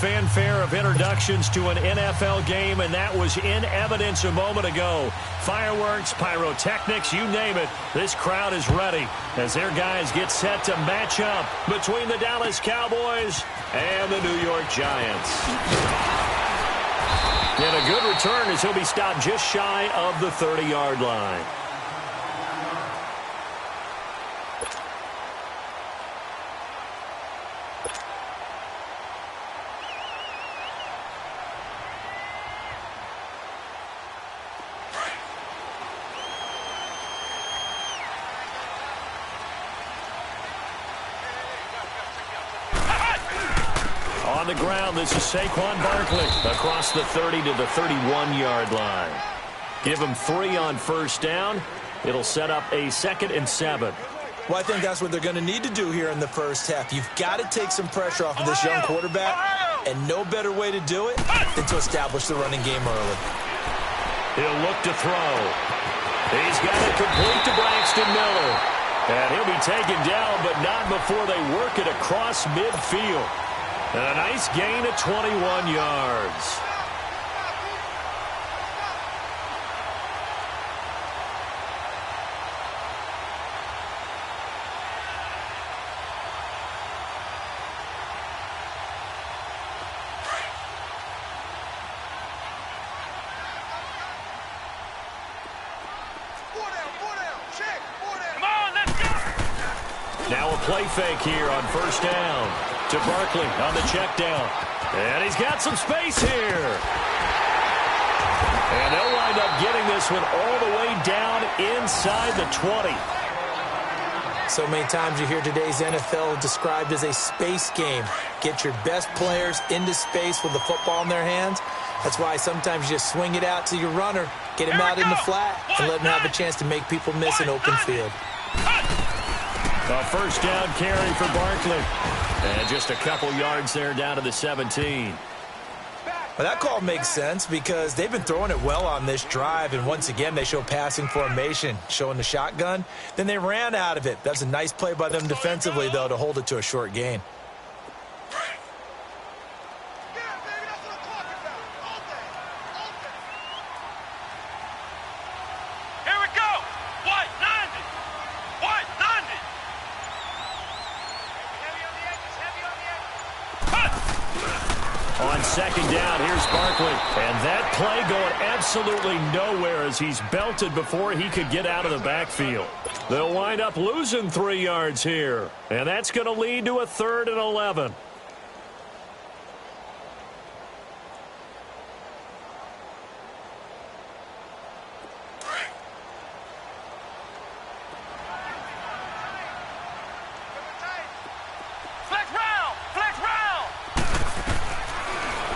fanfare of introductions to an NFL game, and that was in evidence a moment ago. Fireworks, pyrotechnics, you name it. This crowd is ready as their guys get set to match up between the Dallas Cowboys and the New York Giants. And a good return as he'll be stopped just shy of the 30-yard line. On the ground, this is Saquon Barkley across the 30 to the 31-yard line. Give him 3 on first down. It'll set up a 2nd and 7. Well, I think that's what they're going to need to do here in the first half. You've got to take some pressure off of this young quarterback, and no better way to do it than to establish the running game early. He'll look to throw. He's got it complete to Braxton Miller. And he'll be taken down, but not before they work it across midfield. A nice gain of 21 yards. Now a play fake here on first down to Barkley on the check down. And he's got some space here. And they'll wind up getting this one all the way down inside the 20. So many times you hear today's NFL described as a space game. Get your best players into space with the football in their hands. That's why sometimes you just swing it out to your runner, get him out in the flat, and let him have a chance to make people miss an open field. A first down carry for Barkley. And just a couple yards there down to the 17. Well, that call makes sense because they've been throwing it well on this drive, and once again they show passing formation, showing the shotgun. Then they ran out of it. That's a nice play by them defensively, though, to hold it to a short gain. On second down, here's Barkley. And that play going absolutely nowhere as he's belted before he could get out of the backfield. They'll wind up losing 3 yards here. And that's going to lead to a 3rd and 11.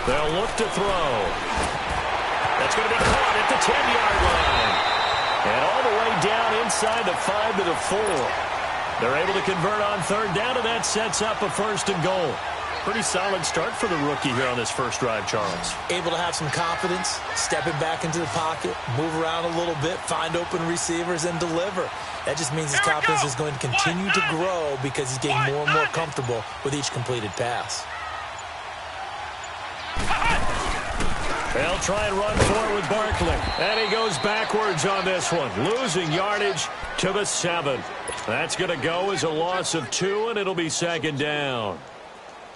They'll look to throw. That's going to be caught at the 10-yard line. And all the way down inside the 5 to the 4. They're able to convert on 3rd down, and that sets up a 1st and goal. Pretty solid start for the rookie here on this first drive, Charles. Able to have some confidence, stepping back into the pocket, move around a little bit, find open receivers, and deliver. That just means his confidence is going to continue to grow because he's getting more and more comfortable with each completed pass. They'll try and run for it with Barkley. And he goes backwards on this one, losing yardage to the 7. That's going to go as a loss of 2, and it'll be 2nd down.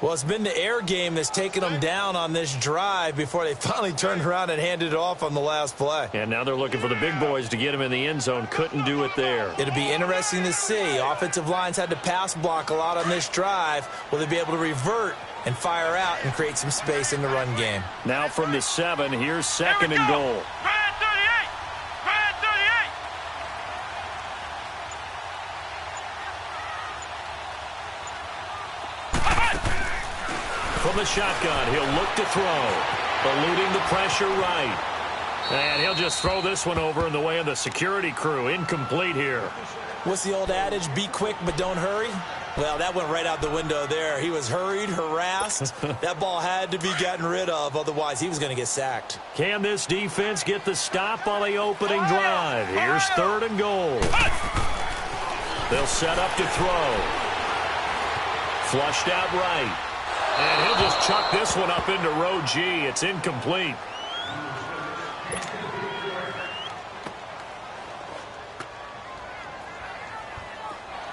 Well, it's been the air game that's taken them down on this drive before they finally turned around and handed it off on the last play. And now they're looking for the big boys to get him in the end zone. Couldn't do it there. It'll be interesting to see. Offensive lines had to pass block a lot on this drive. Will they be able to revert and fire out and create some space in the run game? Now from the 7, here's 2nd and goal. From the shotgun, he'll look to throw, eluding the pressure right. And he'll just throw this one over in the way of the security crew. Incomplete here. What's the old adage? Be quick, but don't hurry. Well, that went right out the window there. He was hurried, harassed. That ball had to be gotten rid of, otherwise he was going to get sacked. Can this defense get the stop on the opening drive? Here's 3rd and goal. They'll set up to throw. Flushed out right. And he'll just chuck this one up into row G. It's incomplete.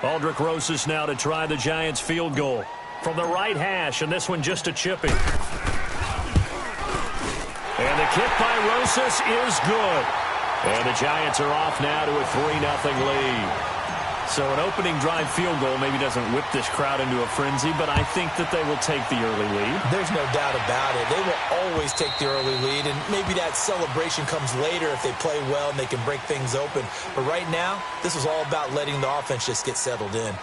Aldrich Rosas now to try the Giants field goal from the right hash, and this one just a chipping. And the kick by Rosas is good. And the Giants are off now to a 3-0 lead. So an opening drive field goal maybe doesn't whip this crowd into a frenzy, but I think that they will take the early lead. There's no doubt about it. They will always take the early lead, and maybe that celebration comes later if they play well and they can break things open. But right now, this is all about letting the offense just get settled in.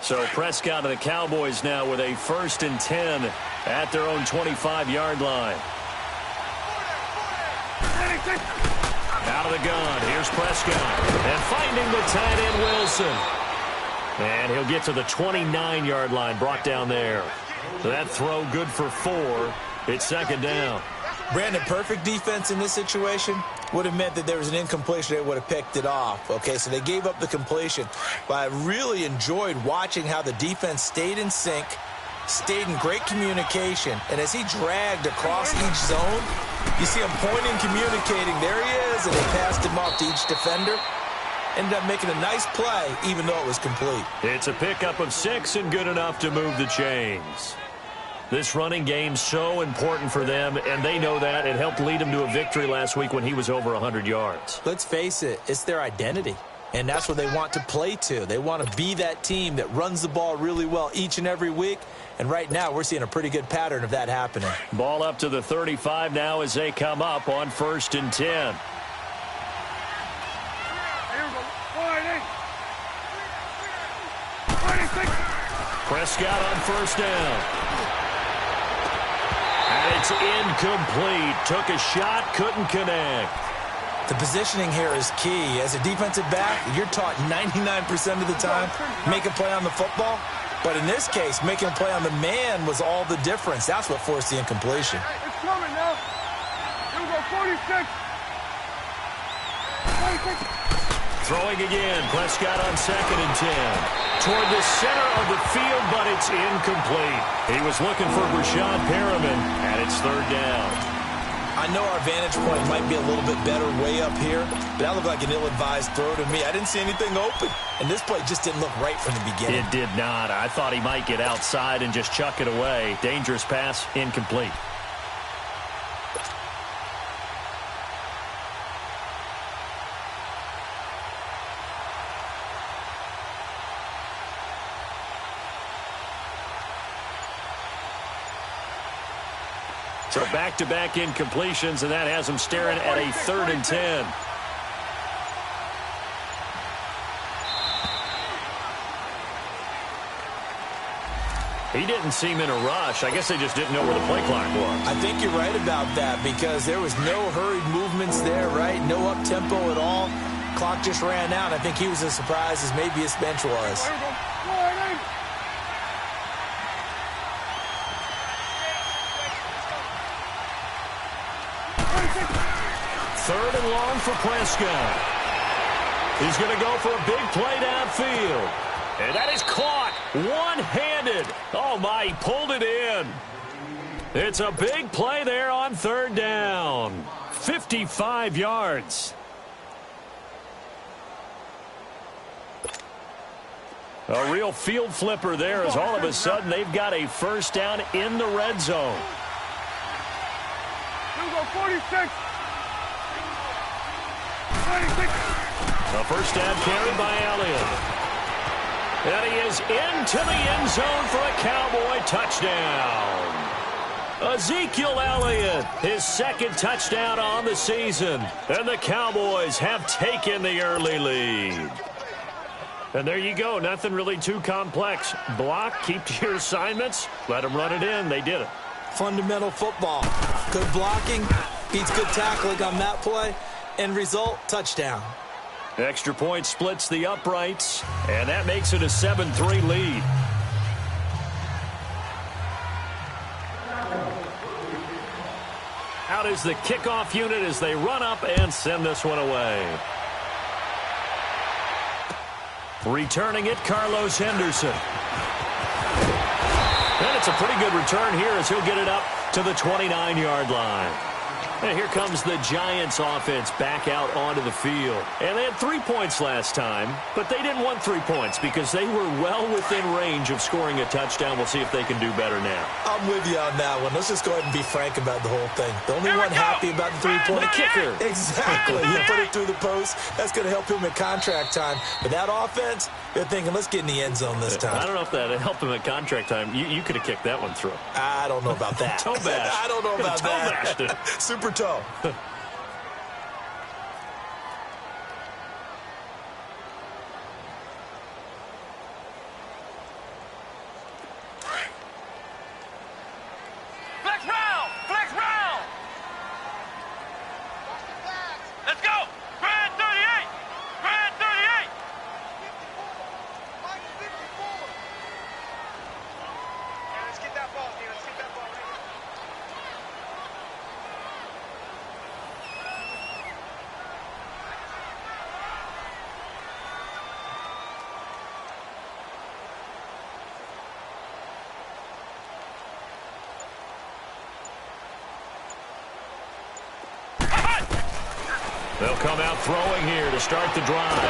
So Prescott and the Cowboys now with a 1st and 10 at their own 25-yard line. Out of the gun. Here's Prescott. And finding the tight end, Wilson. And he'll get to the 29-yard line, brought down there. So that throw good for 4. It's 2nd down. Brandon, perfect defense in this situation would have meant that there was an incompletion. They would have picked it off. Okay, so they gave up the completion. But I really enjoyed watching how the defense stayed in sync, stayed in great communication. And as he dragged across each zone, you see him pointing, communicating. There he is, and they passed him off to each defender. Ended up making a nice play, even though it was complete. It's a pickup of 6 and good enough to move the chains. This running game's so important for them, and they know that. It helped lead them to a victory last week when he was over 100 yards. Let's face it, it's their identity, and that's what they want to play to. They want to be that team that runs the ball really well each and every week, and right now we're seeing a pretty good pattern of that happening. Ball up to the 35 now as they come up on 1st and 10. Prescott on 1st down. And it's incomplete. Took a shot, couldn't connect. The positioning here is key. As a defensive back, you're taught 99% of the time, make a play on the football. But in this case, making a play on the man was all the difference. That's what forced the incompletion. It's coming now. Here we go, 46. 46. Throwing again. Prescott on 2nd and 10. Toward the center of the field, but it's incomplete. He was looking for Rashad Perriman, and it's 3rd down. I know our vantage point might be a little bit better way up here, but that looked like an ill-advised throw to me. I didn't see anything open, and this play just didn't look right from the beginning. It did not. I thought he might get outside and just chuck it away. Dangerous pass, incomplete. So back-to-back incompletions, and that has him staring at a 3rd and 10. He didn't seem in a rush. I guess they just didn't know where the play clock was. I think you're right about that because there was no hurried movements there, right? No up-tempo at all. Clock just ran out. I think he was as surprised as maybe his bench was. 3rd and long for Prescott. He's going to go for a big play downfield. And that is caught one-handed. Oh, my, he pulled it in. It's a big play there on 3rd down. 55 yards. A real field flipper there as all of a sudden they've got a 1st down in the red zone. Here we go, 46. A 1st down carried by Elliott. And he is into the end zone for a Cowboy touchdown. Ezekiel Elliott, his 2nd touchdown on the season. And the Cowboys have taken the early lead. And there you go. Nothing really too complex. Block, keep to your assignments, let them run it in. They did it. Fundamental football. Good blocking, beats good tackling on that play. End result, touchdown. Extra point splits the uprights, and that makes it a 7-3 lead. Out is the kickoff unit as they run up and send this one away. Returning it, Carlos Henderson. And it's a pretty good return here as he'll get it up to the 29-yard line. And here comes the Giants offense back out onto the field. And they had 3 points last time, but they didn't want 3 points because they were well within range of scoring a touchdown. We'll see if they can do better now. I'm with you on that one. Let's just go ahead and be frank about the whole thing. The only one happy about the 3-point kicker. Exactly. You put it through the post. That's going to help him at contract time. But that offense, they're thinking, let's get in the end zone this time. I don't know if that helped him at contract time. You could have kicked that one through. I don't know about that. Toe bash. I don't know about that. Toe Super toe. Flex round! Flex round! Let's go! Grand 38! Grand 38! 54! Yeah, let's get that ball, Let's get that ball right here. They'll come out throwing here to start the drive.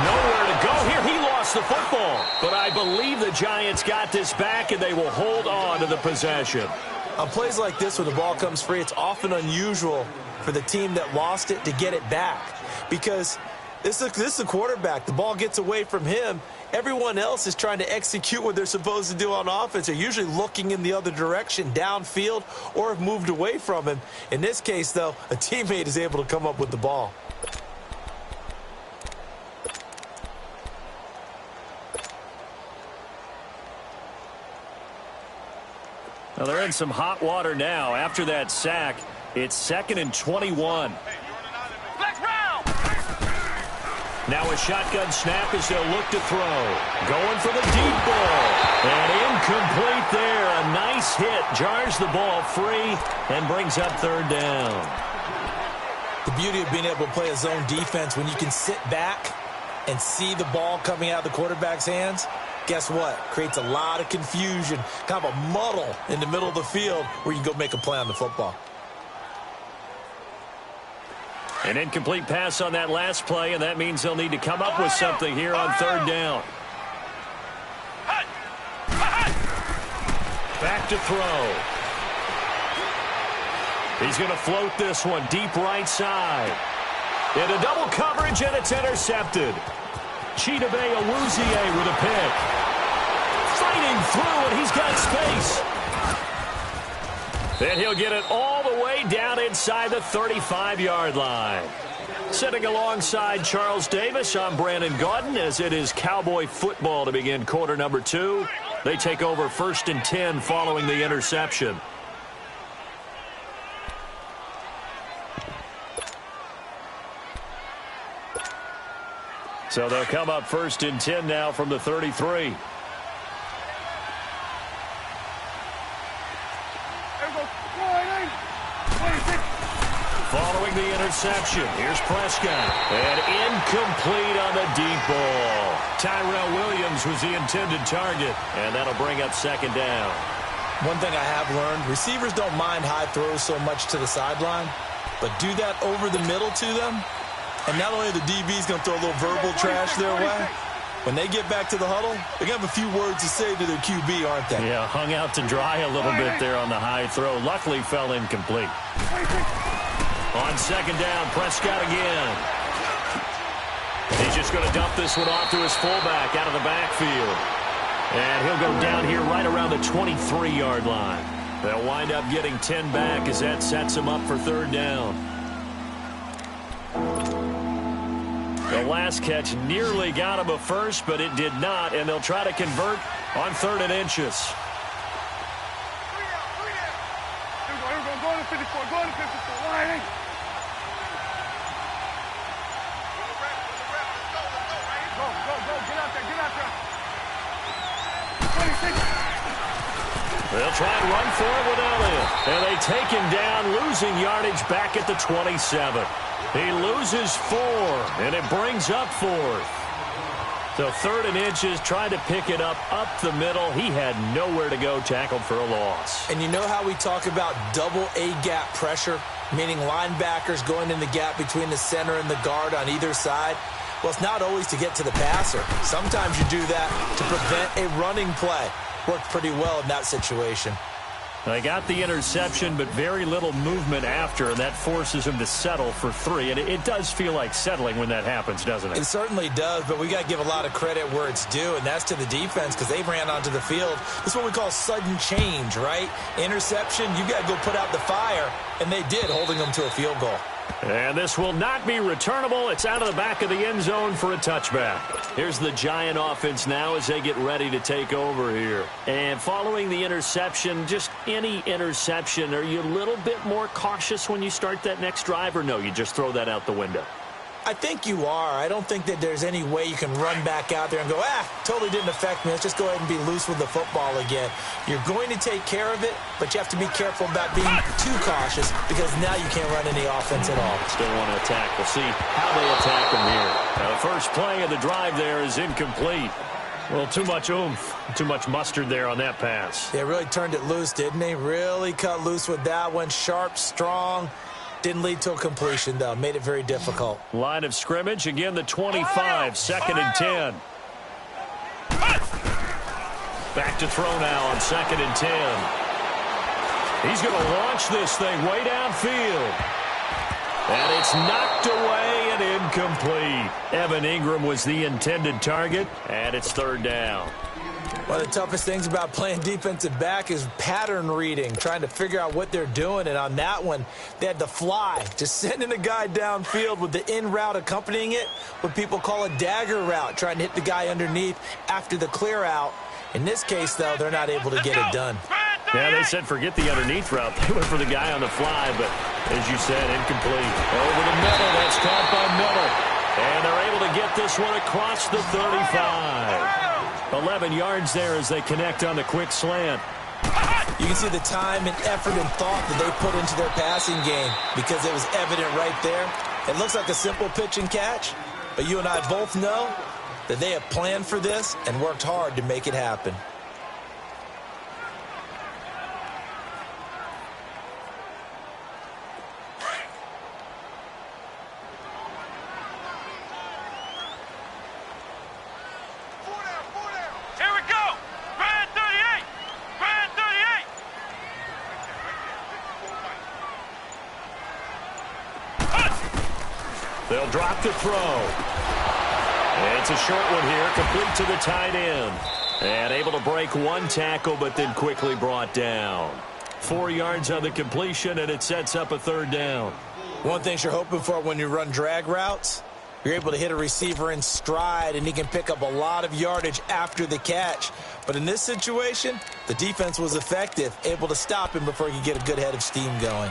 Nowhere to go here. He lost the football. But I believe the Giants got this back, and they will hold on to the possession. On plays like this where the ball comes free, it's often unusual for the team that lost it to get it back. Because this is a quarterback. The ball gets away from him. Everyone else is trying to execute what they're supposed to do on offense. They're usually looking in the other direction, downfield, or have moved away from him. In this case, though, a teammate is able to come up with the ball. Well, they're in some hot water now. After that sack, it's 2nd and 21. Now a shotgun snap as they'll look to throw. Going for the deep ball. And incomplete there. A nice hit. Jars the ball free and brings up 3rd down. The beauty of being able to play a zone defense when you can sit back and see the ball coming out of the quarterback's hands, guess what? Creates a lot of confusion, kind of a muddle in the middle of the field where you can go make a play on the football. An incomplete pass on that last play, and that means they'll need to come up with something here on 3rd down. Back to throw. He's going to float this one deep right side. Into double coverage, and it's intercepted. Chidobe Awuzie with a pick. Fighting through, and he's got space. And he'll get it all the way down inside the 35-yard line. Sitting alongside Charles Davis, I'm Brandon Gaudin as it is Cowboy football to begin quarter number 2. They take over 1st and 10 following the interception. So they'll come up 1st and 10 now from the 33. Following the interception, here's Prescott. And incomplete on the deep ball. Tyrell Williams was the intended target, and that'll bring up 2nd down. One thing I have learned, receivers don't mind high throws so much to the sideline, but do that over the middle to them, and not only the DB's going to throw a little verbal trash their way, when they get back to the huddle, they're going to have a few words to say to their QB, aren't they? Yeah, hung out to dry a little bit there on the high throw. Luckily, fell incomplete. On 2nd down, Prescott again. He's just going to dump this one off to his fullback out of the backfield. And he'll go down here right around the 23-yard line. They'll wind up getting 10 back as that sets them up for 3rd down. The last catch nearly got him a first, but it did not, and they'll try to convert on 3rd and inches. Go to 54, go to 54, line. Go, get out there, get out there. 26. They'll try and run for it with Elliott. And they take him down, losing yardage back at the 27. He loses 4, and it brings up 4th. So 3rd and inches, trying to pick it up the middle. He had nowhere to go, tackled for a loss. And you know how we talk about double A-gap pressure, meaning linebackers going in the gap between the center and the guard on either side? Well, it's not always to get to the passer. Sometimes you do that to prevent a running play. Worked pretty well in that situation. They got the interception, but very little movement after, and that forces him to settle for 3. And it does feel like settling when that happens, doesn't it? It certainly does, but we got to give a lot of credit where it's due, and that's to the defense because they ran onto the field. This is what we call sudden change, right? Interception, you got to go put out the fire, and they did, holding them to a field goal. And this will not be returnable. It's out of the back of the end zone for a touchback. Here's the Giant offense now as they get ready to take over here. And following the interception, just any interception, are you a little bit more cautious when you start that next drive, or no, you just throw that out the window? I think you are. I don't think that there's any way you can run back out there and go, totally didn't affect me. Let's just go ahead and be loose with the football again. You're going to take care of it, but you have to be careful about being too cautious because now you can't run any offense at all. Still want to attack. We'll see how they attack them here. Now, the first play of the drive there is incomplete. Well, too much oomph, too much mustard there on that pass. They really turned it loose, didn't they? Really cut loose with that one. Sharp, strong. Didn't lead to a completion, though. Made it very difficult. Line of scrimmage, again the 25, 2nd and 10. Back to throw now on 2nd and 10. He's going to launch this thing way downfield. And it's knocked away and incomplete. Evan Ingram was the intended target, and it's 3rd down. One of the toughest things about playing defensive back is pattern reading, trying to figure out what they're doing. And on that one, they had the fly, just sending a guy downfield with the in route accompanying it, what people call a dagger route, trying to hit the guy underneath after the clear out. In this case, though, they're not able to get it done. Yeah, they said forget the underneath route. They went for the guy on the fly, but as you said, incomplete. Over the middle, that's caught by Miller. And they're able to get this one across the 35. 11 yards there as they connect on the quick slant. You can see the time and effort and thought that they put into their passing game because it was evident right there. It looks like a simple pitch and catch, but you and I both know that they have planned for this and worked hard to make it happen. They'll drop the throw. And it's a short one here, complete to the tight end. And able to break one tackle, but then quickly brought down. 4 yards on the completion, and it sets up a 3rd down. One thing you're hoping for when you run drag routes, you're able to hit a receiver in stride, and he can pick up a lot of yardage after the catch. But in this situation, the defense was effective, able to stop him before he could get a good head of steam going.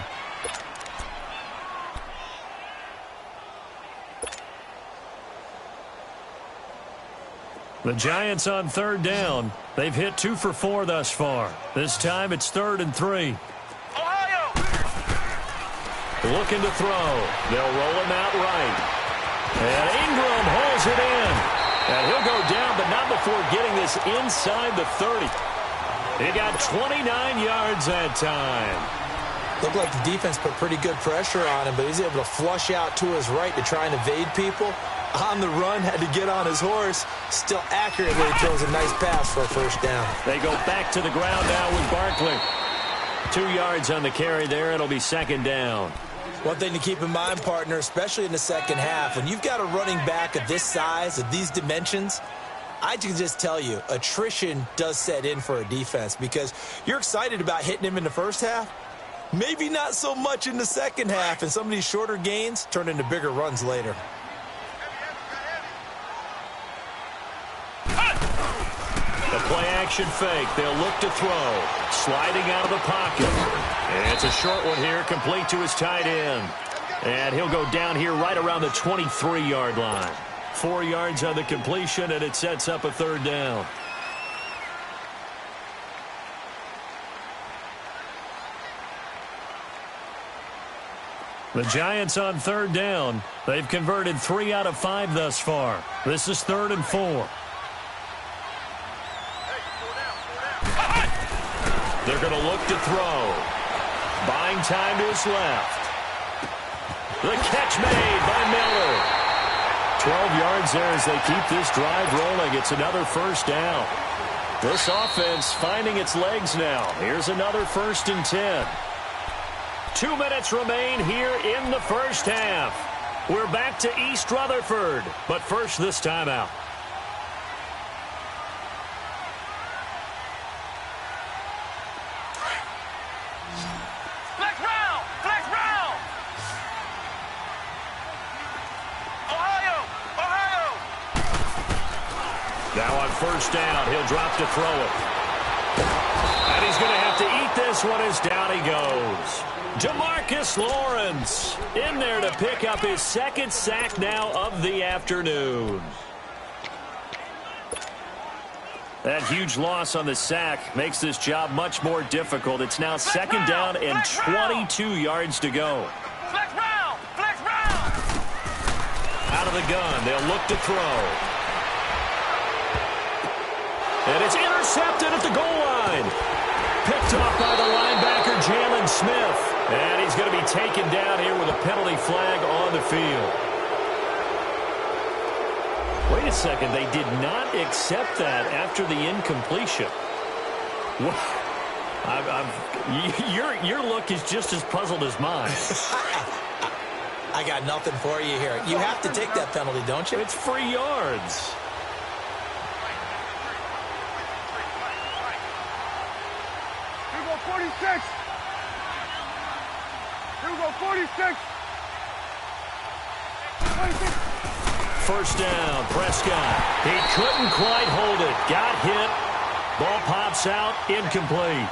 The Giants on 3rd down. They've hit 2 for 4 thus far. This time it's 3rd and 3. Ohio! Looking to throw. They'll roll him out right. And Ingram holds it in. And he'll go down, but not before getting this inside the 30. He got 29 yards that time. Looked like the defense put pretty good pressure on him, but he's able to flush out to his right to try and evade people. On the run, had to get on his horse. Still accurately throws a nice pass for a 1st down. They go back to the ground now with Barkley. 2 yards on the carry there. It'll be 2nd down. One thing to keep in mind, partner, especially in the second half, when you've got a running back of this size, of these dimensions, I can just tell you, attrition does set in for a defense because you're excited about hitting him in the first half. Maybe not so much in the second half, and some of these shorter gains turn into bigger runs later. The play-action fake. They'll look to throw. Sliding out of the pocket. And it's a short one here, complete to his tight end. And he'll go down here right around the 23-yard line. 4 yards on the completion, and it sets up a 3rd down. The Giants on third down. They've converted 3 out of 5 thus far. This is 3rd and 4. They're going to look to throw. Buying time to his left. The catch made by Miller. 12 yards there as they keep this drive rolling. It's another first down. This offense finding its legs now. Here's another 1st and 10. 2 minutes remain here in the first half. We're back to East Rutherford, but first this timeout. Flex round! Flex round! Ohio! Ohio! Now on first down, he'll drop to throw it. And he's going to have to eat this one as down he goes. Demarcus Lawrence in there to pick up his 2nd sack now of the afternoon. That huge loss on the sack makes this job much more difficult. It's now 2nd down and 22 yards to go. Flex round! Flex round! Out of the gun, they'll look to throw. And it's intercepted at the goal line. Picked off by the linebacker, Jalen Smith. And he's going to be taken down here with a penalty flag on the field. Wait a second. They did not accept that after the incompletion. Your look is just as puzzled as mine. I got nothing for you here. You have to take that penalty, don't you? It's free yards. Here we go, 46! Here we go, 46! 46! First down, Prescott. He couldn't quite hold it. Got hit. Ball pops out, incomplete.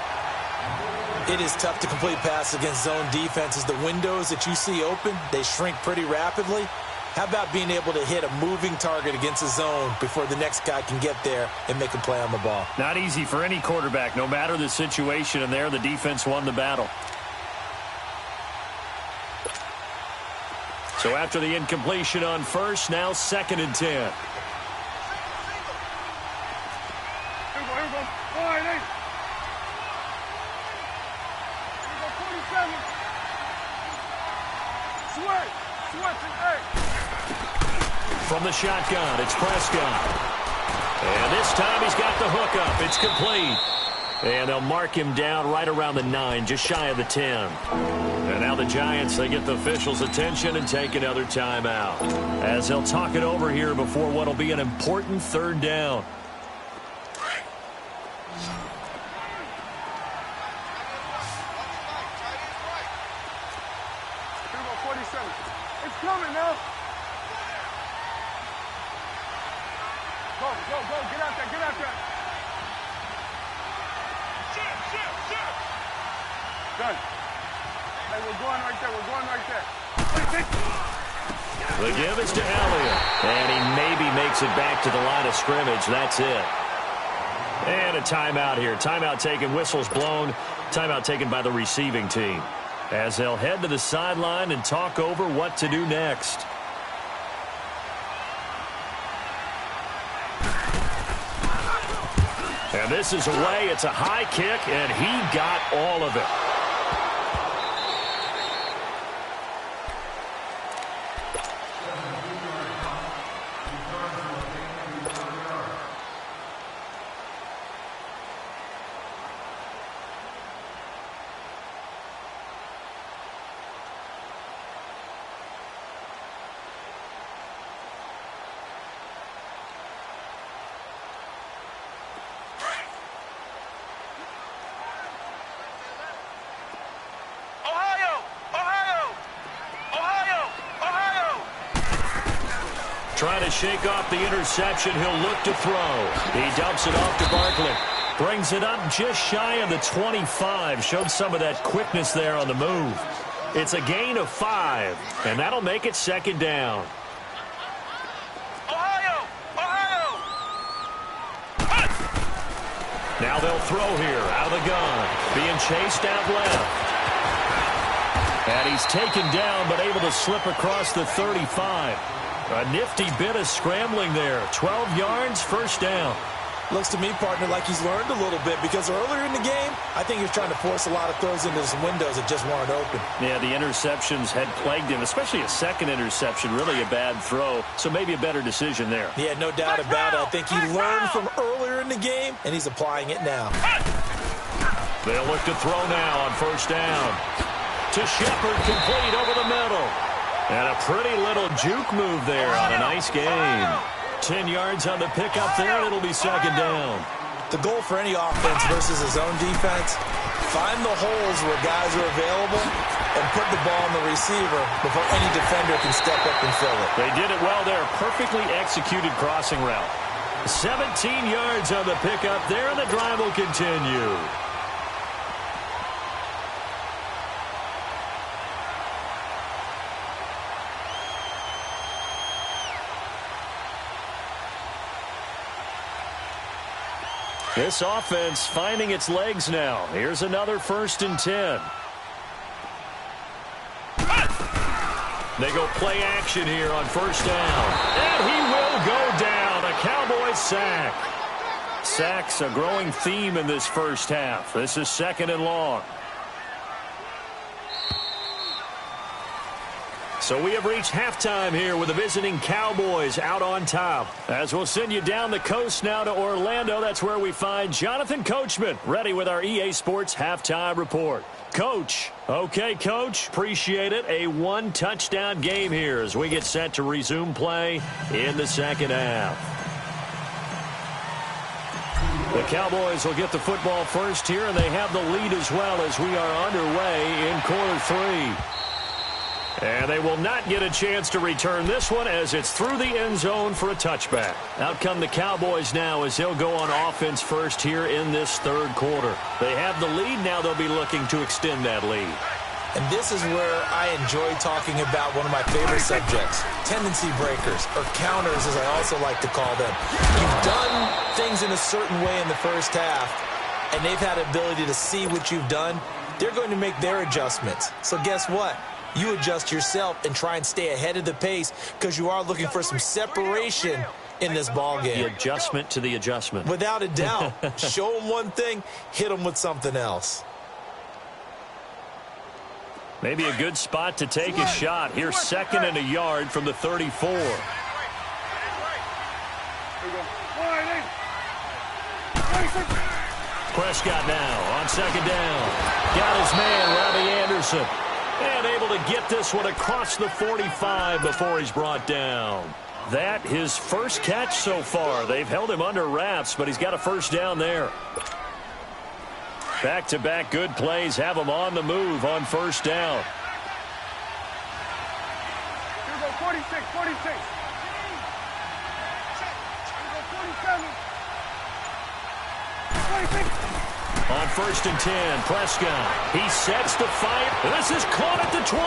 It is tough to complete passes against zone defenses. The windows that you see open, they shrink pretty rapidly. How about being able to hit a moving target against a zone before the next guy can get there and make a play on the ball? Not easy for any quarterback, no matter the situation, and there the defense won the battle. So after the incompletion on first, now 2nd and 10. Here we go, here we go. All right, hey. Here we go, 47. Sweat, hey. From the shotgun, it's Prescott. And this time he's got the hook up. It's complete. And they'll mark him down right around the 9, just shy of the 10. And now the Giants, they get the officials' attention and take another timeout, as they'll talk it over here before what will be an important 3rd down. Here we go, 47. It's coming now. Go, get out there. Shit. Done. Hey, we're going right there. The give is to Elliott, and he maybe makes it back to the line of scrimmage. That's it. And a timeout here. Timeout taken, whistles blown. Timeout taken by the receiving team, as they'll head to the sideline and talk over what to do next. And this is away. It's a high kick, and he got all of it. Trying to shake off the interception. He'll look to throw. He dumps it off to Barkley. Brings it up just shy of the 25. Showed some of that quickness there on the move. It's a gain of 5, and that'll make it 2nd down. Ohio! Now they'll throw here out of the gun. Being chased out left. And he's taken down, but able to slip across the 35. A nifty bit of scrambling there. 12 yards, first down. Looks to me, partner, like he's learned a little bit because earlier in the game, I think he was trying to force a lot of throws into some windows that just weren't open. Yeah, the interceptions had plagued him, especially a second interception, really a bad throw. So maybe a better decision there. Yeah, no doubt about it. I think he learned from earlier in the game, and he's applying it now. They'll look to throw now on first down. To Shepard, complete over the middle. And a pretty little juke move there on a nice gain. 10 yards on the pickup there, and it'll be second down. The goal for any offense versus his own defense, find the holes where guys are available and put the ball on the receiver before any defender can step up and fill it. They did it well there. Perfectly executed crossing route. 17 yards on the pickup there, and the drive will continue. This offense finding its legs now. Here's another 1st and 10. They go play action here on first down. And he will go down. A Cowboys sack. Sacks a growing theme in this first half. This is 2nd and long. So we have reached halftime here with the visiting Cowboys out on top. As we'll send you down the coast now to Orlando, that's where we find Jonathan Coachman, ready with our EA Sports halftime report. Coach. Okay, Coach. Appreciate it. A 1-touchdown game here as we get set to resume play in the second half. The Cowboys will get the football first here, and they have the lead as well as we are underway in quarter 3. And they will not get a chance to return this one as it's through the end zone for a touchback. Out come the Cowboys now as they'll go on offense first here in this third quarter. They have the lead. Now they'll be looking to extend that lead. And this is where I enjoy talking about one of my favorite subjects, tendency breakers, or counters as I also like to call them. You've done things in a certain way in the first half, and they've had the ability to see what you've done. They're going to make their adjustments. So guess what? You adjust yourself and try and stay ahead of the pace because you are looking for some separation in this ball game. The adjustment to the adjustment. Without a doubt. Show them one thing, hit them with something else. Maybe a good spot to take a shot. Here's 2nd and a yard from the 34. Prescott now on 2nd down. Got his man, Robbie Anderson. And able to get this one across the 45 before he's brought down. That his first catch so far. They've held him under wraps, but he's got a first down there. Back-to-back good plays have him on the move on first down. Here we go, 46, 46. Here we go, 47. 46. On 1st and 10, Prescott. He sets the fight. This is caught at the 20.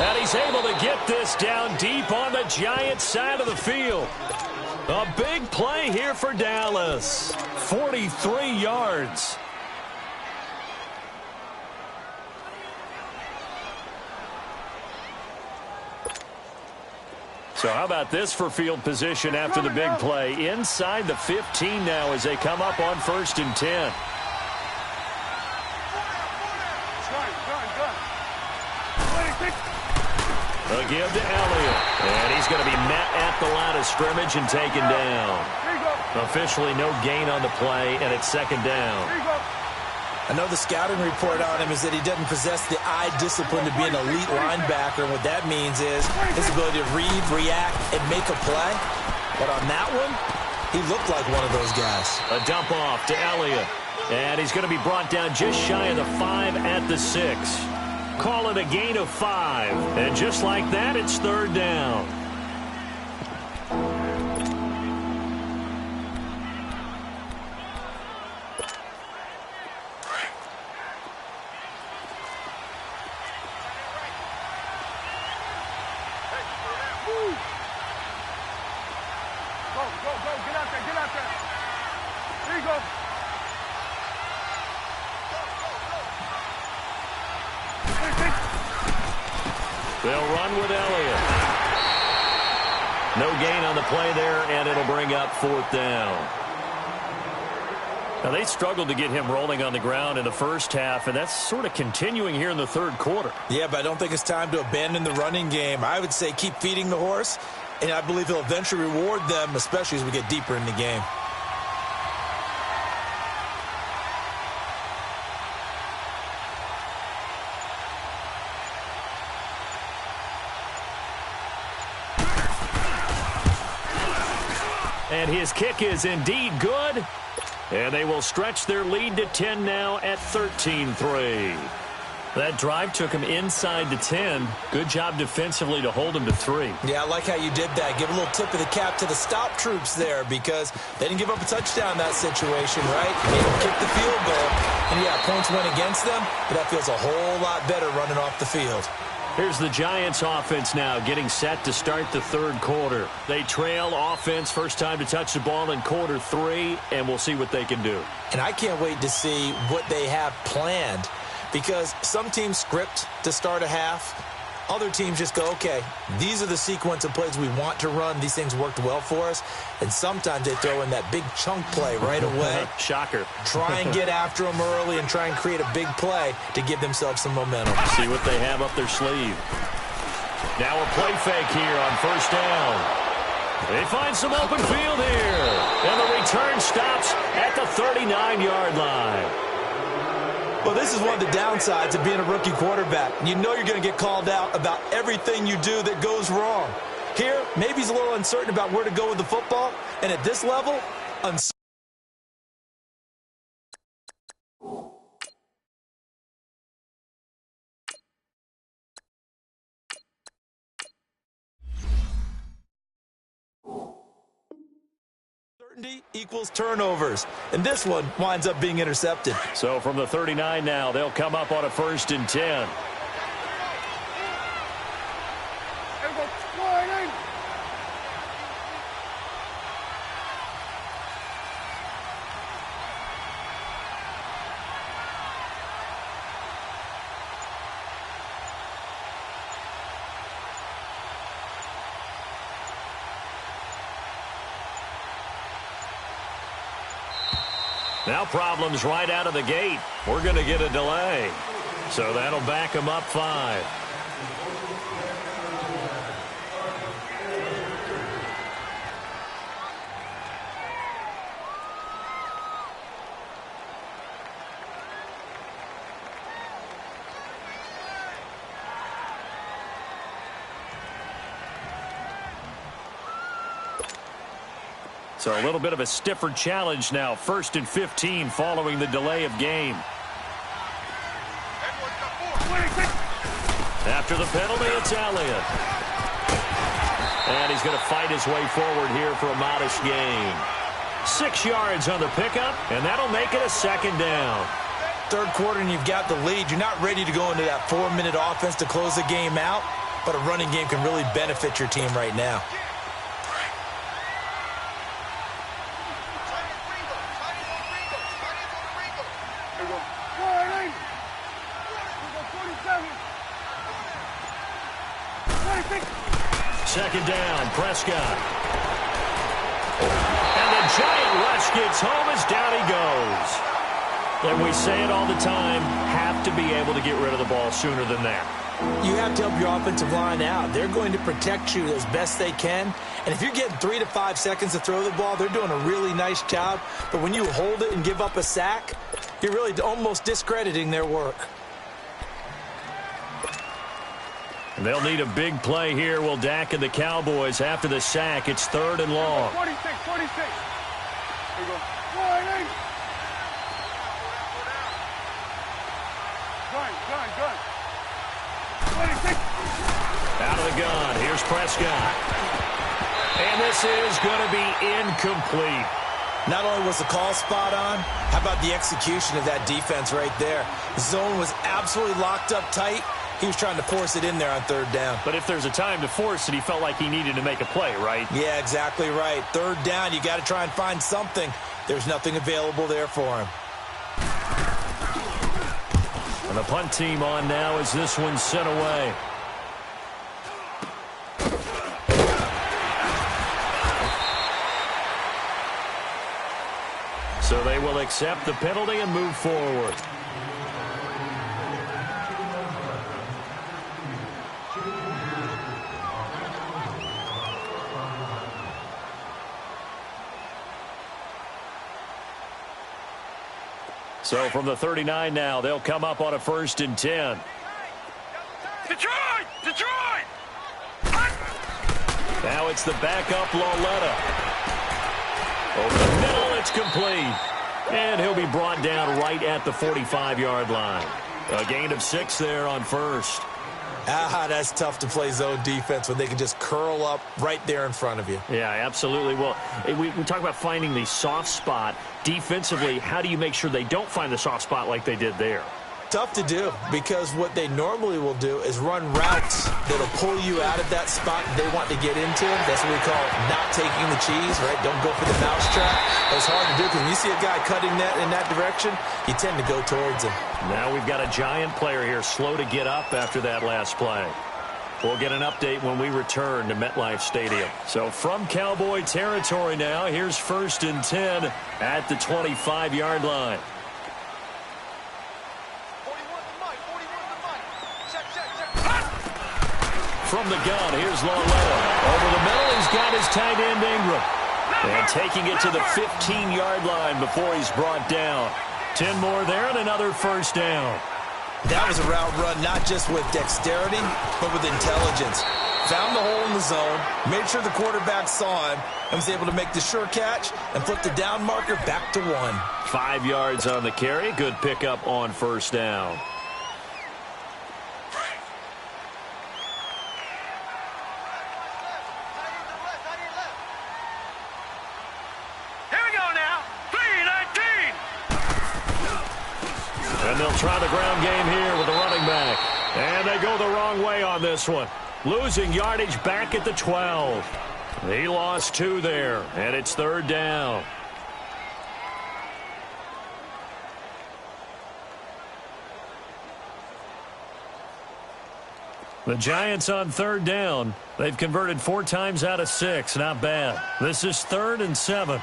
And he's able to get this down deep on the Giants side of the field. A big play here for Dallas. 43 yards. So how about this for field position after the big play? Inside the 15 now as they come up on 1st and 10. They'll give to Elliott. And he's going to be met at the line of scrimmage and taken down. Officially no gain on the play, and it's 2nd down. I know the scouting report on him is that he doesn't possess the eye discipline to be an elite linebacker. And what that means is his ability to read, react, and make a play. But on that one, he looked like one of those guys. A dump off to Elliott. And he's going to be brought down just shy of the 5 at the 6. Call it a gain of 5. And just like that, it's 3rd down. They'll run with Elliott. No gain on the play there, and it'll bring up 4th down. Now, they struggled to get him rolling on the ground in the first half, and that's sort of continuing here in the third quarter. Yeah, but I don't think it's time to abandon the running game. I would say keep feeding the horse, and I believe he'll eventually reward them, especially as we get deeper in the game. And his kick is indeed good. And they will stretch their lead to 10 now at 13-3. That drive took him inside the 10. Good job defensively to hold him to 3. Yeah, I like how you did that. Give a little tip of the cap to the stop troops there because they didn't give up a touchdown in that situation, right? They didn't kick the field goal. And, yeah, points went against them, but that feels a whole lot better running off the field. Here's the Giants offense now getting set to start the third quarter. They trail offense, first time to touch the ball in quarter 3, and we'll see what they can do. And I can't wait to see what they have planned because some teams script to start a half. Other teams just go, okay, these are the sequence of plays we want to run. These things worked well for us. And sometimes they throw in that big chunk play right away. Shocker. Try and get after them early and try and create a big play to give themselves some momentum. See what they have up their sleeve. Now a play fake here on first down. They find some open field here. And the return stops at the 39-yard line. Well, this is one of the downsides of being a rookie quarterback. You know you're going to get called out about everything you do that goes wrong. Here, maybe he's a little uncertain about where to go with the football. And at this level, uncertain. Equals turnovers, and this one winds up being intercepted. So from the 39 now, they'll come up on a 1st and 10. Now problems right out of the gate. We're going to get a delay. So that'll back them up 5. So a little bit of a stiffer challenge now. 1st and 15 following the delay of game. After the penalty, it's Elliott. And he's going to fight his way forward here for a modest gain. 6 yards on the pickup, and that'll make it a 2nd down. Third quarter and you've got the lead. You're not ready to go into that 4-minute offense to close the game out, but a running game can really benefit your team right now. Second down, Prescott. And the giant rush gets home as down he goes. And we say it all the time, have to be able to get rid of the ball sooner than that. You have to help your offensive line out. They're going to protect you as best they can. And if you're getting 3 to 5 seconds to throw the ball, they're doing a really nice job. But when you hold it and give up a sack, you're really almost discrediting their work. And they'll need a big play here. Will Dak and the Cowboys after the sack. It's 3rd and long. 46. There you go. Gun. 26. Out of the gun. Here's Prescott. And this is going to be incomplete. Not only was the call spot on, how about the execution of that defense right there? The zone was absolutely locked up tight. He was trying to force it in there on 3rd down. But if there's a time to force it, he felt like he needed to make a play, right? Yeah, exactly right. 3rd down, you got to try and find something. There's nothing available there for him. And the punt team on now as this one's sent away. So they will accept the penalty and move forward. So from the 39 now, they'll come up on a 1st and 10. Detroit! Detroit! Now it's the backup Lauletta. Over the middle, it's complete. And he'll be brought down right at the 45-yard line. A gain of 6 there on 1st. That's tough to play zone defense when they can just curl up right there in front of you. Yeah, absolutely. Well, we talk about finding the soft spot. Defensively, how do you make sure they don't find the soft spot like they did there? Tough to do, because what they normally will do is run routes that'll pull you out of that spot they want to get into. That's what we call not taking the cheese, right? Don't go for the mousetrap. It's hard to do because when you see a guy cutting that in that direction, you tend to go towards him. Now we've got a giant player here slow to get up after that last play. We'll get an update when we return to MetLife Stadium. So from Cowboy territory now, here's 1st and 10 at the 25-yard line. From the gun, here's Lauletta. Over the middle, he's got his tight end Ingram. And taking it to the 15-yard line before he's brought down. 10 more there and another 1st down. That was a route run not just with dexterity, but with intelligence. Found the hole in the zone, made sure the quarterback saw him, and was able to make the sure catch and flip the down marker back to 1. 5 yards on the carry. Good pickup on 1st down. And they'll try the ground game here with the running back. And they go the wrong way on this one. Losing yardage back at the 12. He lost 2 there, and it's 3rd down. The Giants on 3rd down. They've converted 4 times out of 6. Not bad. This is 3rd and 7.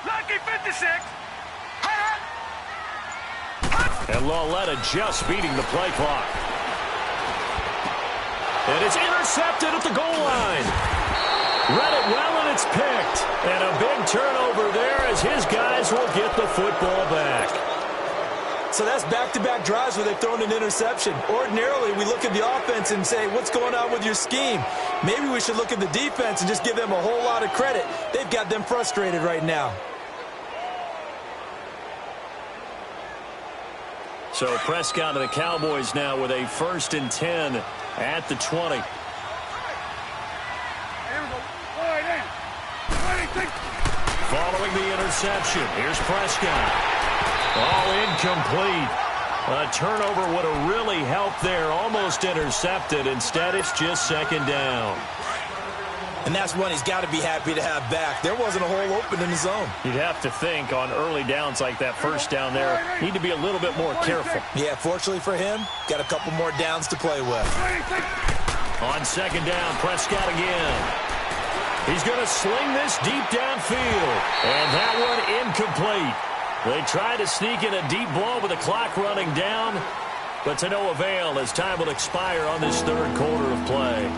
Lucky 56. And Lauletta just beating the play clock. And it's intercepted at the goal line. Read it well, and it's picked. And a big turnover there as his guys will get the football back. So that's back-to-back drives where they've thrown an interception. Ordinarily, we look at the offense and say, what's going on with your scheme? Maybe we should look at the defense and just give them a whole lot of credit. They've got them frustrated right now. So Prescott and the Cowboys now with a 1st and 10 at the 20. Following the interception, here's Prescott. All incomplete. A turnover would have really helped there. Almost intercepted. Instead, it's just 2nd down. And that's one he's got to be happy to have back. There wasn't a hole open in the zone. You'd have to think on early downs like that 1st down there, need to be a little bit more careful. Yeah, fortunately for him, got a couple more downs to play with. On 2nd down, Prescott again. He's going to sling this deep downfield. And that one incomplete. They try to sneak in a deep ball with the clock running down, but to no avail as time will expire on this 3rd quarter of play.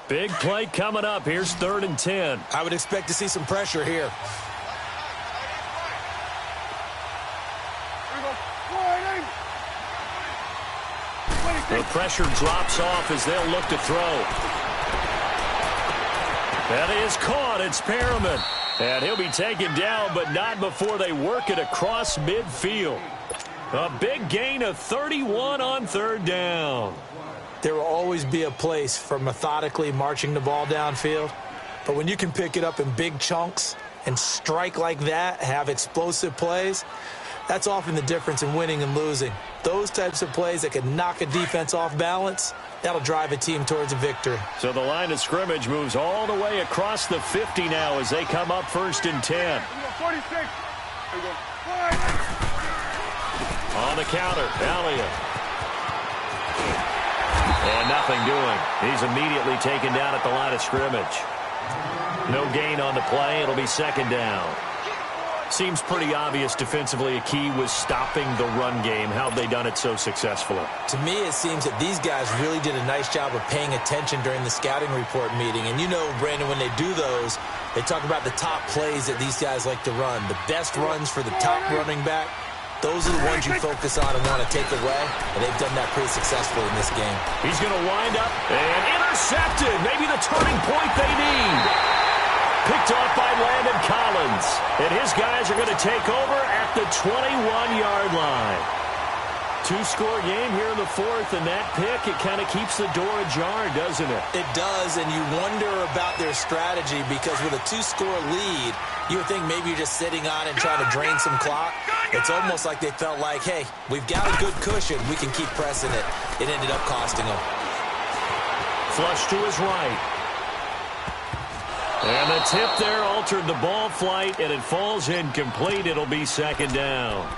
Big play coming up. Here's 3rd and 10. I would expect to see some pressure here. The pressure drops off as they'll look to throw. That is caught. It's Perriman. And he'll be taken down, but not before they work it across midfield. A big gain of 31 on 3rd down. There will always be a place for methodically marching the ball downfield. But when you can pick it up in big chunks and strike like that, have explosive plays, That's often the difference in winning and losing. Those types of plays that can knock a defense off balance, that'll drive a team towards a victory. So the line of scrimmage moves all the way across the 50 now as they come up 1st and 10. 46. There we go. On the counter, Elliott. And nothing doing. He's immediately taken down at the line of scrimmage. No gain on the play. It'll be 2nd down. Seems pretty obvious defensively a key was stopping the run game. How have they done it so successfully? To me, it seems that these guys really did a nice job of paying attention during the scouting report meeting. And you know, Brandon, when they do those, they talk about the top plays that these guys like to run. The best runs for the top running back, those are the ones you focus on and want to take away. And they've done that pretty successfully in this game. He's going to wind up and intercepted. Maybe the turning point they need. Picked off by Landon Collins. And his guys are going to take over at the 21-yard line. 2-score game here in the 4th, and that pick, it kind of keeps the door ajar, doesn't it? It does, and you wonder about their strategy because with a 2-score lead, you would think maybe you're just sitting on it and trying to drain some clock. It's almost like they felt like, hey, we've got a good cushion. We can keep pressing it. It ended up costing them. Flush to his right. And the tip there altered the ball flight, and it falls incomplete. It'll be 2nd down.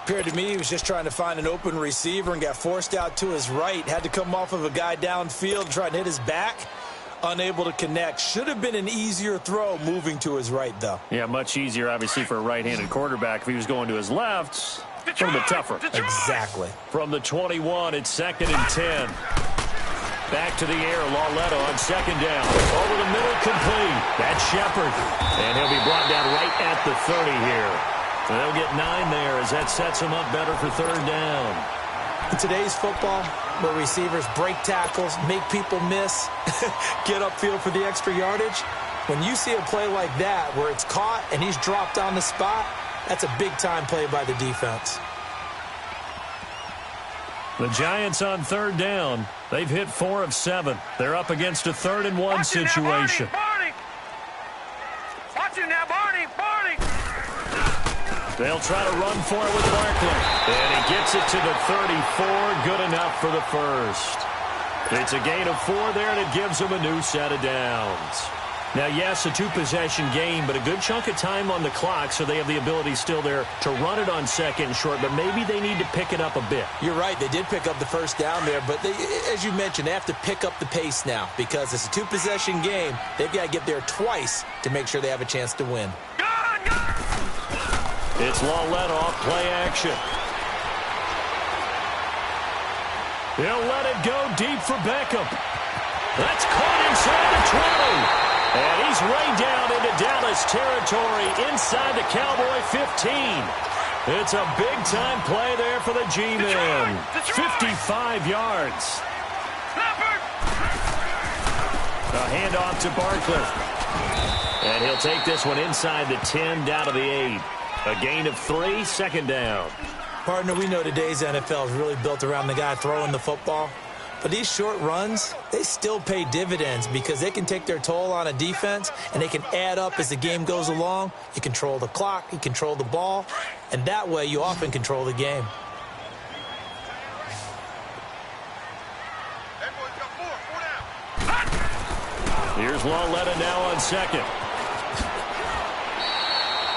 Appeared to me he was just trying to find an open receiver and got forced out to his right. Had to come off of a guy downfield, trying to hit his back. Unable to connect. Should have been an easier throw moving to his right, though. Yeah, much easier, obviously, for a right-handed quarterback. If he was going to his left, a little bit tougher. Exactly. From the 21, it's 2nd and 10. Back to the air, Lauletta on 2nd down. Over the middle, complete. That's Shepard. And he'll be brought down right at the 30 here. So they'll get 9 there as that sets them up better for 3rd down. In today's football, where receivers break tackles, make people miss, get upfield for the extra yardage, when you see a play like that where it's caught and he's dropped on the spot, that's a big-time play by the defense. The Giants on 3rd down. They've hit 4 of 7. They're up against a 3rd and 1 situation. Barney. Watch it now, Barney. They'll try to run for it with Barkley. And he gets it to the 34. Good enough for the 1st. It's a gain of 4 there, and it gives them a new set of downs. Now, yes, a 2-possession game, but a good chunk of time on the clock, so they have the ability still there to run it on 2nd and short, but maybe they need to pick it up a bit. You're right. They did pick up the 1st down there, but they, as you mentioned, they have to pick up the pace now because it's a 2-possession game. They've got to get there twice to make sure they have a chance to win. It's Lauletta off play action. He'll let it go deep for Beckham. That's caught inside the 20. And he's way down into Dallas territory inside the Cowboy 15. It's a big-time play there for the G-Men. 55 yards. A handoff to Barkley. And he'll take this one inside the 10 down to the 8. A gain of 3, 2nd down. Partner, we know today's NFL is really built around the guy throwing the football. But these short runs, they still pay dividends because they can take their toll on a defense and they can add up as the game goes along. You control the clock, you control the ball, and that way you often control the game. Here's Lauletta now on 2nd.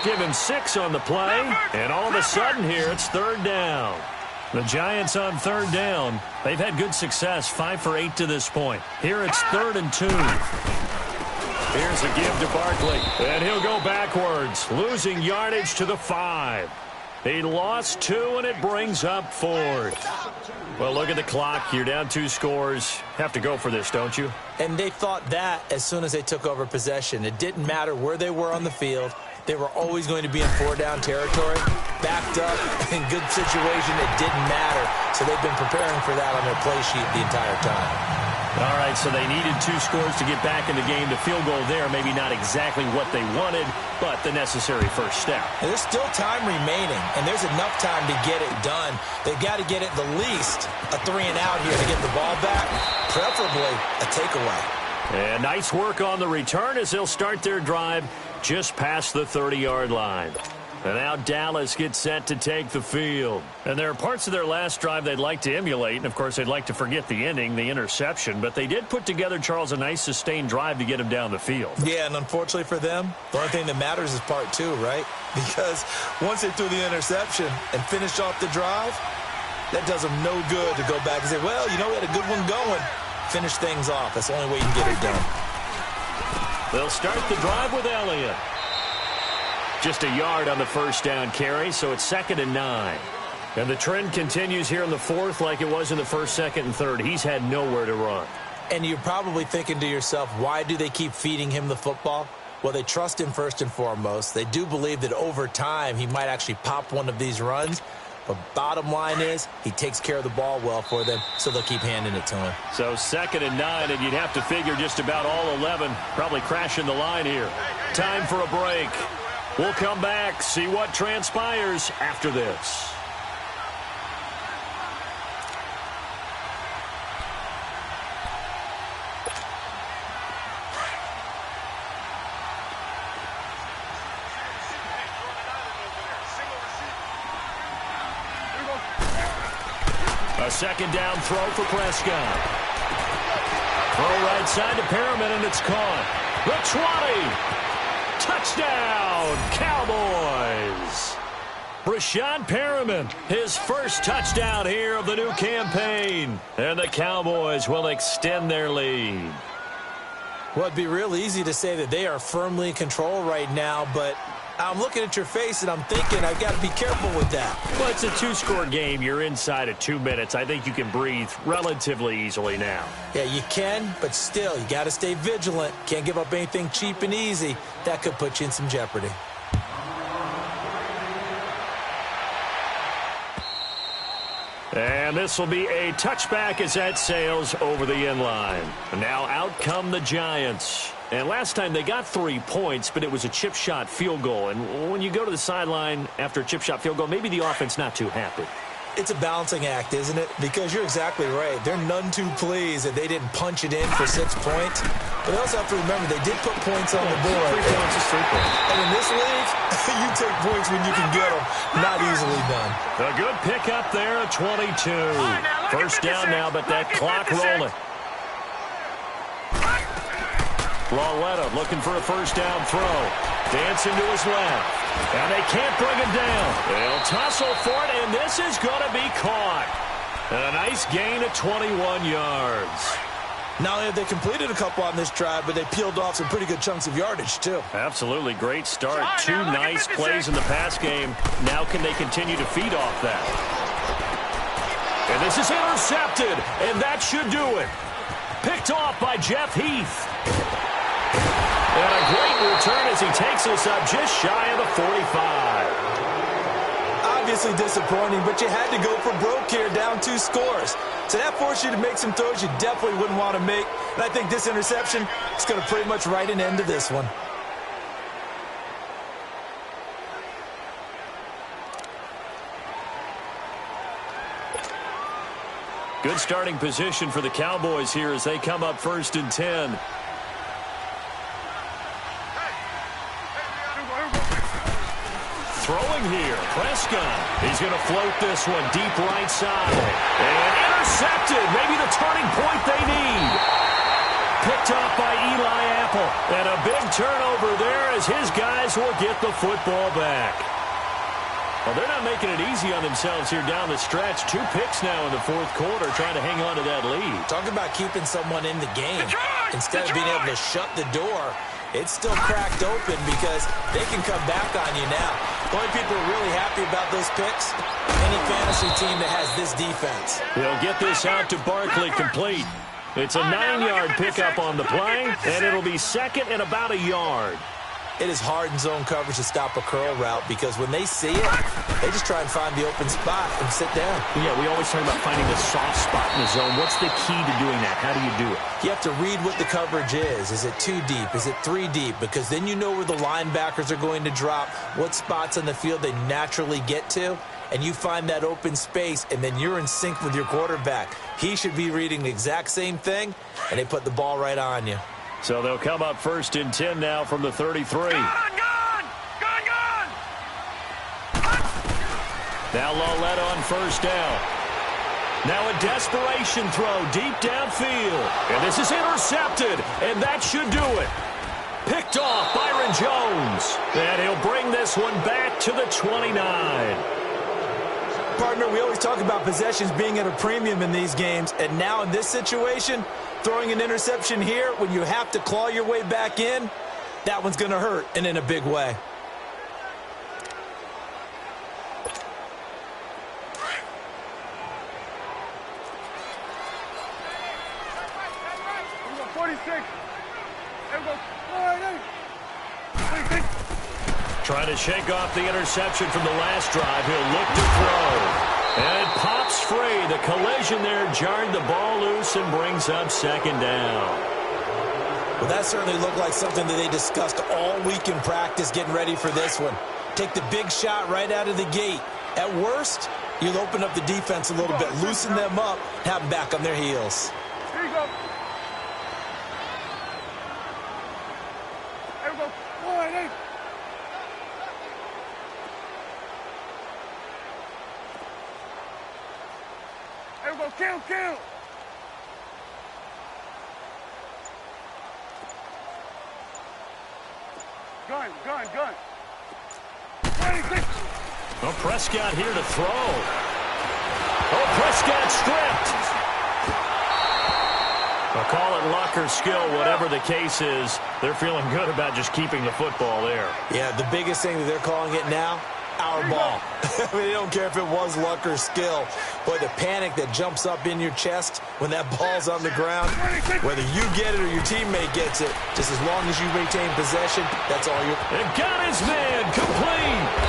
Give him 6 on the play, and all of a sudden here it's 3rd down. The Giants on 3rd down. They've had good success, 5 for 8 to this point. Here it's 3rd and 2. Here's a give to Barkley, and he'll go backwards, losing yardage to the 5. He lost 2, and it brings up 4th. Well, look at the clock. You're down 2 scores. Have to go for this, don't you? And they thought that as soon as they took over possession. It didn't matter where they were on the field. They were always going to be in 4-down territory, backed up, in good situation. It didn't matter. So they've been preparing for that on their play sheet the entire time. All right, so they needed 2 scores to get back in the game. The field goal there, maybe not exactly what they wanted, but the necessary first step. And there's still time remaining, and there's enough time to get it done. They've got to get at the least a 3-and-out here to get the ball back, preferably a takeaway. And nice work on the return as they'll start their drive just past the 30-yard line. And now Dallas gets set to take the field. And there are parts of their last drive they'd like to emulate. And, of course, they'd like to forget the ending, the interception. But they did put together, Charles, a nice sustained drive to get him down the field. Yeah, and unfortunately for them, the only thing that matters is part two, right? Because once they threw the interception and finished off the drive, that does them no good to go back and say, well, you know, we had a good one going. Finish things off. That's the only way you can get it done. They'll start the drive with Elliott. Just a yard on the first down carry, so it's 2nd and 9. And the trend continues here in the fourth like it was in the first, second, and third. He's had nowhere to run. And you're probably thinking to yourself, why do they keep feeding him the football? Well, they trust him first and foremost. They do believe that over time he might actually pop one of these runs. But bottom line is he takes care of the ball well for them, so they'll keep handing it to him. So 2nd and 9, and you'd have to figure just about all 11 probably crashing the line here. Time for a break. We'll come back, see what transpires after this. A 2nd down throw for Prescott. Throw right side to Perriman, and it's caught. The 20. Touchdown, Cowboys. Brashad Perriman, his first touchdown here of the new campaign. And the Cowboys will extend their lead. Well, it'd be real easy to say that they are firmly in control right now, but I'm looking at your face and I'm thinking I've got to be careful with that. Well, it's a 2-score game. You're inside of 2 minutes. I think you can breathe relatively easily now. Yeah, you can, but still, you got to stay vigilant. Can't give up anything cheap and easy. That could put you in some jeopardy. And this will be a touchback as that sails over the end line. Now out come the Giants. And last time they got 3 points, but it was a chip shot field goal. And when you go to the sideline after a chip shot field goal, maybe the offense not too happy. It's a balancing act, isn't it? Because you're exactly right. They're none too pleased that they didn't punch it in for 6 points. But they also have to remember they did put points on the board. 3 points is 3 points. And in this league, you take points when you can get them. Not easily done. A good pickup there at 22. First down now, but that clock rolling. Lawletta looking for a first down throw. Dancing to his left. And they can't bring him down. They'll tussle for it, and this is going to be caught. A nice gain of 21 yards. Not only have they completed a couple on this drive, but they peeled off some pretty good chunks of yardage, too. Absolutely. Great start. 2 nice plays in the pass game. Now can they continue to feed off that? And this is intercepted, and that should do it. Picked off by Jeff Heath. And a great return as he takes us up just shy of the 45. Obviously disappointing, but you had to go for broke here, down 2 scores. So that forced you to make some throws you definitely wouldn't want to make. And I think this interception is going to pretty much write an end to this one. Good starting position for the Cowboys here as they come up 1st and 10. Throwing here, Prescott. He's going to float this one deep right side. And intercepted. Maybe the turning point they need. Picked off by Eli Apple. And a big turnover there as his guys will get the football back. Well, they're not making it easy on themselves here down the stretch. 2 picks now in the 4th quarter trying to hang on to that lead. Talking about keeping someone in the game. Instead of being able to shut the door, it's still cracked open because they can come back on you now. The only people who are really happy about those picks, any fantasy team that has this defense. They'll get this out to Barkley complete. It's a 9-yard pickup on the play, and it'll be 2nd and about a yard. It is hard in zone coverage to stop a curl route because when they see it, they just try and find the open spot and sit down. Yeah, we always talk about finding the soft spot in the zone. What's the key to doing that? How do you do it? You have to read what the coverage is. Is it 2 deep? Is it 3 deep? Because then you know where the linebackers are going to drop, what spots on the field they naturally get to, and you find that open space, and then you're in sync with your quarterback. He should be reading the exact same thing, and they put the ball right on you. So they'll come up 1st and 10 now from the 33. Gone! Now Loletta on first down. Now a desperation throw deep downfield. And this is intercepted, and that should do it. Picked off Byron Jones. And he'll bring this one back to the 29. Partner, we always talk about possessions being at a premium in these games, and now in this situation, throwing an interception here when you have to claw your way back in, that one's going to hurt, and in a big way. Here we go, 46. Here we go, 48. 26. Trying to shake off the interception from the last drive. He'll look to throw. And it pops free. The collision there jarred the ball loose and brings up second down. Well, that certainly looked like something that they discussed all week in practice getting ready for this one. Take the big shot right out of the gate. At worst, you'll open up the defense a little bit, loosen them up, have them back on their heels. Here you go. Here we go, 48. Here we go, count. Gun. 26. Well, Prescott here to throw. Oh, Prescott stripped. I'll call it luck or skill, whatever the case is. They're feeling good about just keeping the football there. Yeah, the biggest thing that they're calling it now, our ball. I mean, they don't care if it was luck or skill. Boy, the panic that jumps up in your chest when that ball's on the ground, whether you get it or your teammate gets it, just as long as you maintain possession, that's all you're... And got his man complete.